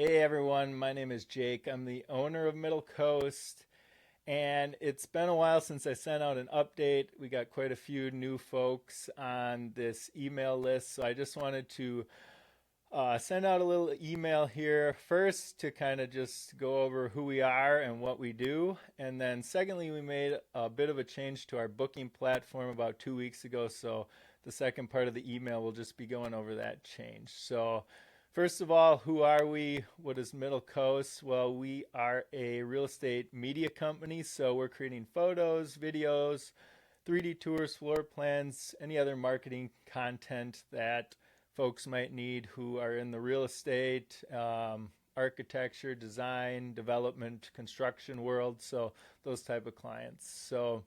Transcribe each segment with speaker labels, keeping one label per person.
Speaker 1: Hey everyone, my name is Jake. I'm the owner of Middle Coast, and it's been a while since I sent out an update. We got quite a few new folks on this email list, so I just wanted to send out a little email here first to kind of just go over who we are and what we do. And then, secondly, we made a bit of a change to our booking platform about 2 weeks ago, so the second part of the email will just be going over that change. So, first of all, who are we? What is Middle Coast? Well, we are a real estate media company, so we're creating photos, videos, 3D tours, floor plans, any other marketing content that folks might need who are in the real estate, architecture, design, development, construction world. So those type of clients. So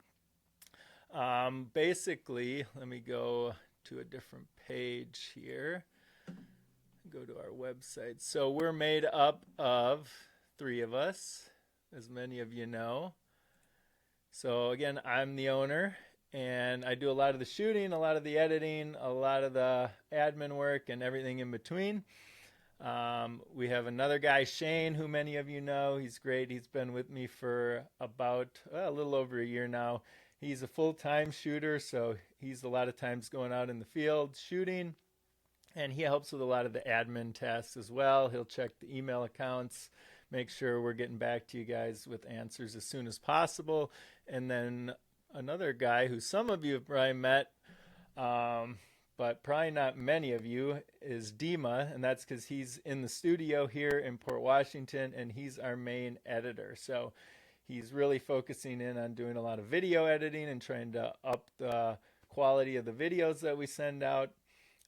Speaker 1: basically, let me go to a different page here. Go to our website. So we're made up of three of us, as many of you know. So again, I'm the owner, and I do a lot of the shooting, a lot of the editing, a lot of the admin work, and everything in between. We have another guy, Shane, who many of you know. He's great. He's been with me for about a little over a year now. He's a full-time shooter, so he's a lot of times going out in the field shooting, and he helps with a lot of the admin tasks as well. He'll check the email accounts, make sure we're getting back to you guys with answers as soon as possible. And then another guy who some of you have probably met, but probably not many of you, is Dima, and that's because he's in the studio here in Port Washington, and he's our main editor. So he's really focusing in on doing a lot of video editing and trying to up the quality of the videos that we send out.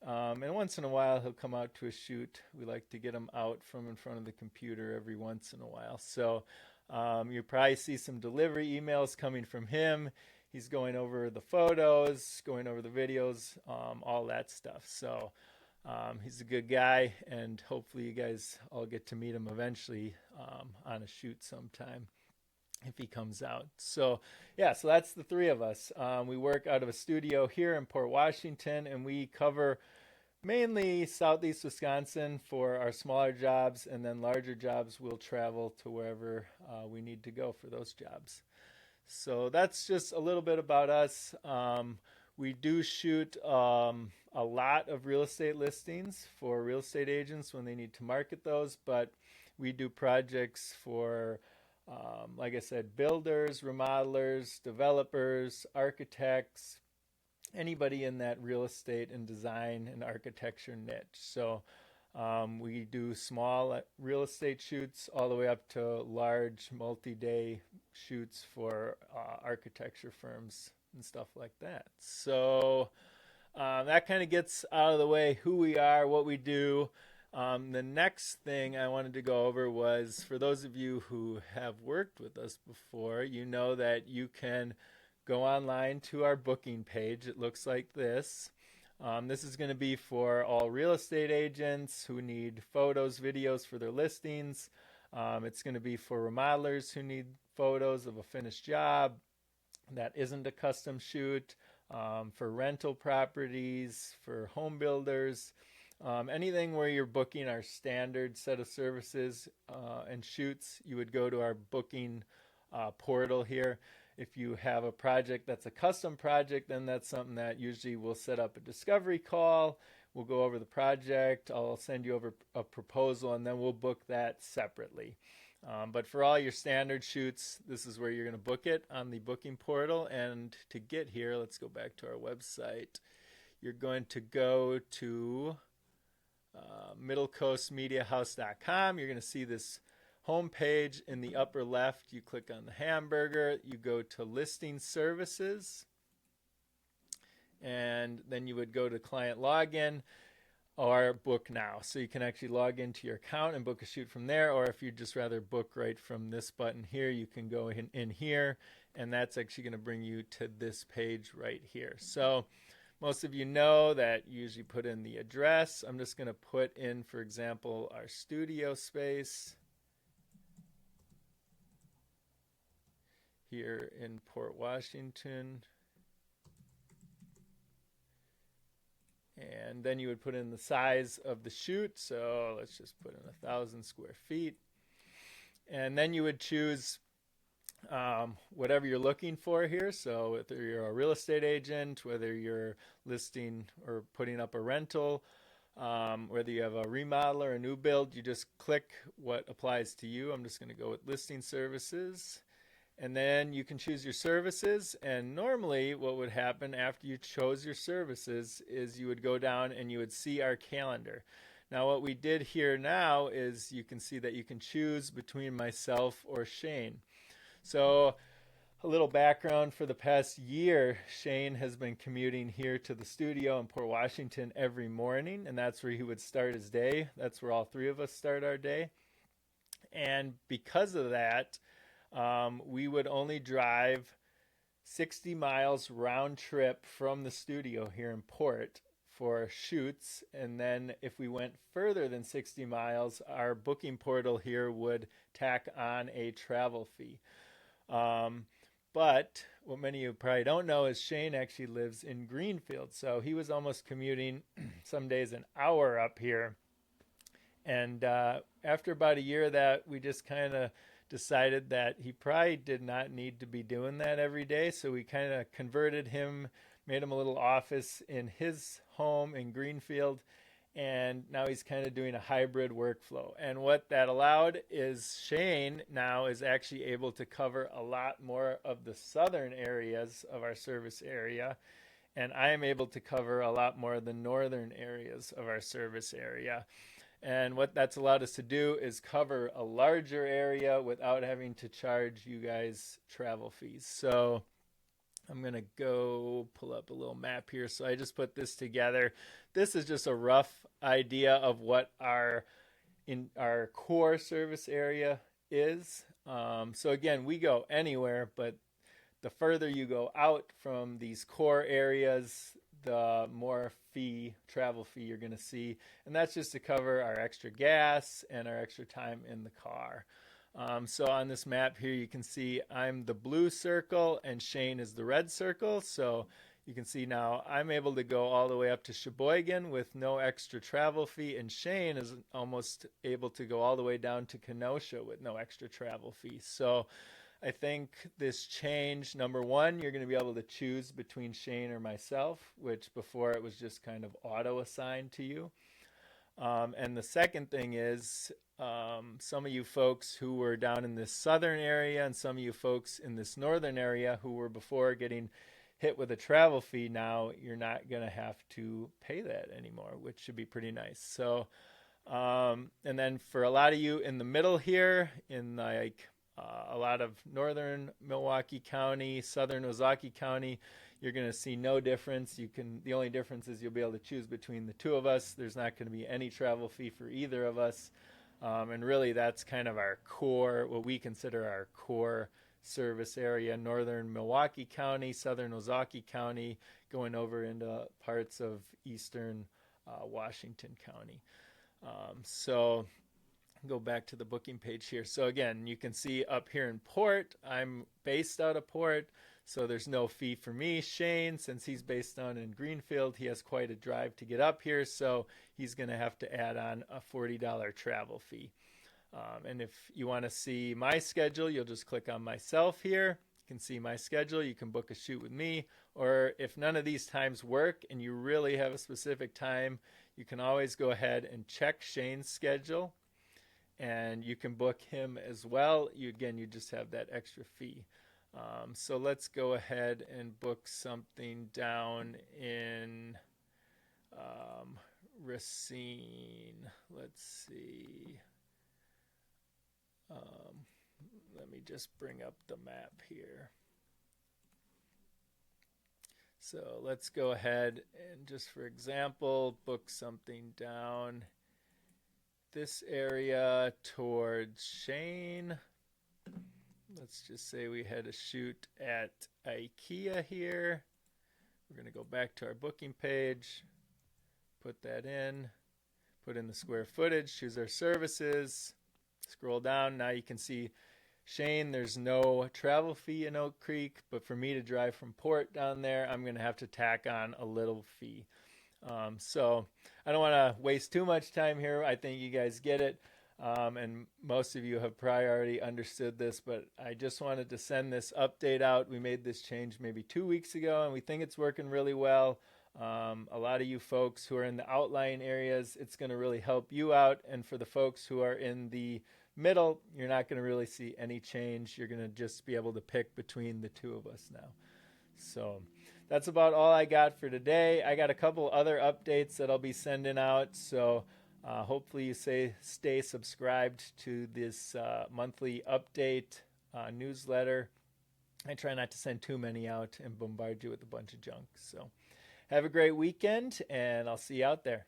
Speaker 1: And once in a while, he'll come out to a shoot. We like to get him out from in front of the computer every once in a while. So you'll probably see some delivery emails coming from him. He's going over the photos, going over the videos, all that stuff. So he's a good guy, and hopefully you guys all get to meet him eventually on a shoot sometime if he comes out. So yeah, so that's the three of us. We work out of a studio here in Port Washington, and we cover mainly southeast Wisconsin for our smaller jobs, and then larger jobs we'll travel to wherever we need to go for those jobs. So that's just a little bit about us. We do shoot a lot of real estate listings for real estate agents when they need to market those, but we do projects for like I said, builders, remodelers, developers, architects, anybody in that real estate and design and architecture niche. So we do small real estate shoots all the way up to large multi-day shoots for architecture firms and stuff like that. So that kind of gets out of the way who we are, what we do. The next thing I wanted to go over was for those of you who have worked with us before, you know that you can go online to our booking page. It looks like this. This is going to be for all real estate agents who need photos, videos for their listings. It's going to be for remodelers who need photos of a finished job that isn't a custom shoot, for rental properties, for home builders. Anything where you're booking our standard set of services and shoots, you would go to our booking portal here. If you have a project that's a custom project, then that's something that usually we'll set up a discovery call. We'll go over the project. I'll send you over a proposal, and then we'll book that separately. But for all your standard shoots, this is where you're going to book it on the booking portal. And to get here, let's go back to our website. You're going to go to middlecoastmediahouse.com. You're going to see this home page in the upper left. You click on the hamburger, you go to listing services, and then you would go to client login or book now. So you can actually log into your account and book a shoot from there, or if you'd just rather book right from this button here, you can go in here, and that's actually going to bring you to this page right here. So most of you know that you usually put in the address. I'm just going to put in, for example, our studio space here in Port Washington. And then you would put in the size of the chute. So let's just put in 1,000 square feet. And then you would choose whatever you're looking for here. So whether you're a real estate agent, whether you're listing or putting up a rental, whether you have a remodel or a new build, you just click what applies to you. I'm just going to go with listing services. And then you can choose your services. And normally what would happen after you chose your services is you would go down and you would see our calendar. Now what we did here now is you can see that you can choose between myself or Shane. So a little background: for the past year, Shane has been commuting here to the studio in Port Washington every morning, and that's where he would start his day. That's where all three of us start our day. And because of that, we would only drive 60 miles round trip from the studio here in Port for shoots. And then if we went further than 60 miles, our booking portal here would tack on a travel fee. But what many of you probably don't know is Shane actually lives in Greenfield. So he was almost commuting some days an hour up here. And after about a year of that, we just kind of decided that he probably did not need to be doing that every day. So we kind of converted him, made him a little office in his home in Greenfield. And now he's kind of doing a hybrid workflow. And what that allowed is Shane now is actually able to cover a lot more of the southern areas of our service area. And I am able to cover a lot more of the northern areas of our service area. And what that's allowed us to do is cover a larger area without having to charge you guys travel fees. So I'm going to go pull up a little map here. So I just put this together. This is just a rough idea of what our core service area is. So again, we go anywhere, but the further you go out from these core areas, the more travel fee you're going to see. And that's just to cover our extra gas and our extra time in the car. So on this map here, you can see I'm the blue circle and Shane is the red circle. So you can see now I'm able to go all the way up to Sheboygan with no extra travel fee, and Shane is almost able to go all the way down to Kenosha with no extra travel fee. So I think this change, number one, you're going to be able to choose between Shane or myself, which before it was just kind of auto assigned to you. And the second thing is some of you folks who were down in this southern area and some of you folks in this northern area who were before getting hit with a travel fee, now you're not going to have to pay that anymore, which should be pretty nice. So, and then for a lot of you in the middle here, in like a lot of northern Milwaukee County, southern Ozaukee County, you're going to see no difference. The only difference is you'll be able to choose between the two of us. There's not going to be any travel fee for either of us. And really that's kind of our core, what we consider our core service area: northern Milwaukee County, southern Ozaukee County, going over into parts of eastern Washington County. So go back to the booking page here. So again, you can see up here in Port, I'm based out of Port, so there's no fee for me. Shane, since he's based down in Greenfield, he has quite a drive to get up here, so he's going to have to add on a $40 travel fee. And if you want to see my schedule, you'll just click on myself here. You can see my schedule. You can book a shoot with me. Or if none of these times work and you really have a specific time, you can always go ahead and check Shane's schedule, and you can book him as well. You just have that extra fee. So let's go ahead and book something down in Racine. Let's see. Let me just bring up the map here. So let's go ahead and just for example, book something down this area towards Shane. Let's just say we had a shoot at IKEA here. We're going to go back to our booking page, put that in, put in the square footage, choose our services, scroll down. Now you can see Shane, there's no travel fee in Oak Creek, but for me to drive from Port down there, I'm going to have to tack on a little fee. So I don't want to waste too much time here. I think you guys get it. And most of you have probably already understood this, but I just wanted to send this update out. We made this change maybe 2 weeks ago, and we think it's working really well. A lot of you folks who are in the outlying areas, it's going to really help you out. And for the folks who are in the middle, you're not going to really see any change. You're going to just be able to pick between the two of us now. So that's about all I got for today. I got a couple other updates that I'll be sending out. So hopefully you stay subscribed to this monthly update newsletter. I try not to send too many out and bombard you with a bunch of junk. So have a great weekend, and I'll see you out there.